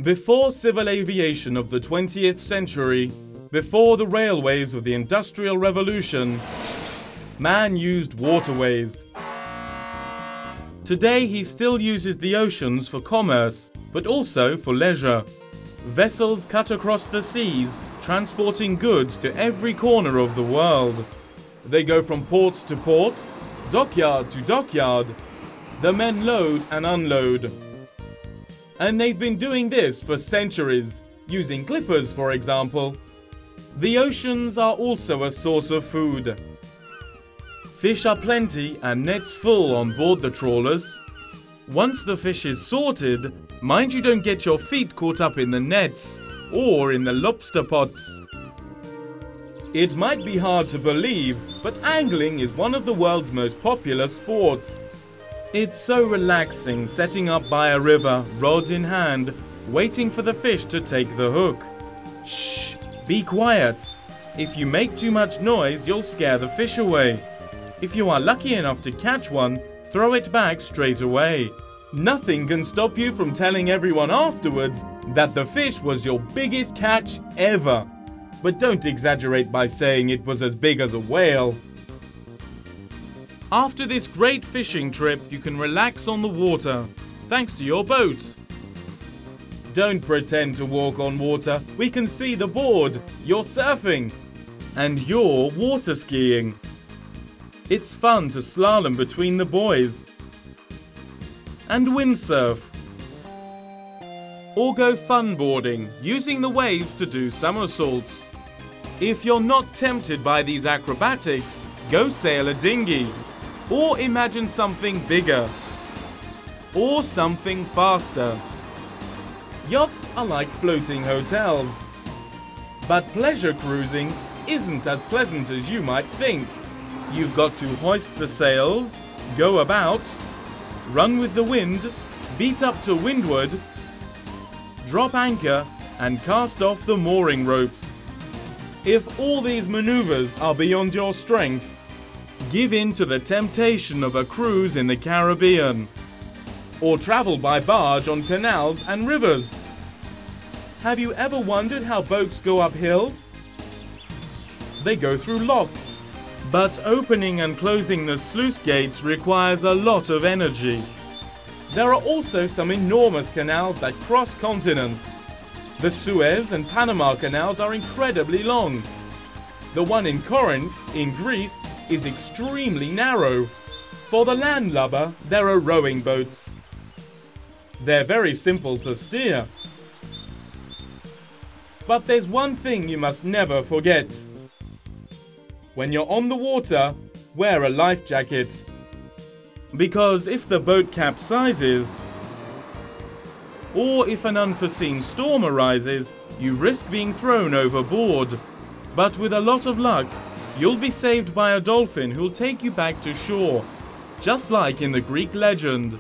Before civil aviation of the 20th century, before the railways of the Industrial Revolution, man used waterways. Today he still uses the oceans for commerce, but also for leisure. Vessels cut across the seas, transporting goods to every corner of the world. They go from port to port, dockyard to dockyard. The men load and unload. And they've been doing this for centuries, using clippers for example. The oceans are also a source of food. Fish are plenty and nets full on board the trawlers. Once the fish is sorted, mind you don't get your feet caught up in the nets or in the lobster pots. It might be hard to believe, but angling is one of the world's most popular sports. It's so relaxing setting up by a river, rod in hand, waiting for the fish to take the hook. Shh, be quiet. If you make too much noise, you'll scare the fish away. If you are lucky enough to catch one, throw it back straight away. Nothing can stop you from telling everyone afterwards that the fish was your biggest catch ever. But don't exaggerate by saying it was as big as a whale. After this great fishing trip, you can relax on the water, thanks to your boat. Don't pretend to walk on water. We can see the board. You're surfing. And you're water skiing. It's fun to slalom between the boys. And windsurf. Or go funboarding, using the waves to do somersaults. If you're not tempted by these acrobatics, go sail a dinghy. Or imagine something bigger. Or something faster. Yachts are like floating hotels. But pleasure cruising isn't as pleasant as you might think. You've got to hoist the sails, go about, run with the wind, beat up to windward, drop anchor, and cast off the mooring ropes. If all these maneuvers are beyond your strength, give in to the temptation of a cruise in the Caribbean, or travel by barge on canals and rivers. Have you ever wondered how boats go up hills? They go through locks. But opening and closing the sluice gates requires a lot of energy. There are also some enormous canals that cross continents. The Suez and Panama canals are incredibly long. The one in Corinth, in Greece, is extremely narrow. For the landlubber, there are rowing boats. They're very simple to steer. But there's one thing you must never forget. When you're on the water, wear a life jacket. Because if the boat capsizes, or if an unforeseen storm arises, you risk being thrown overboard. But with a lot of luck, you'll be saved by a dolphin who'll take you back to shore, just like in the Greek legend.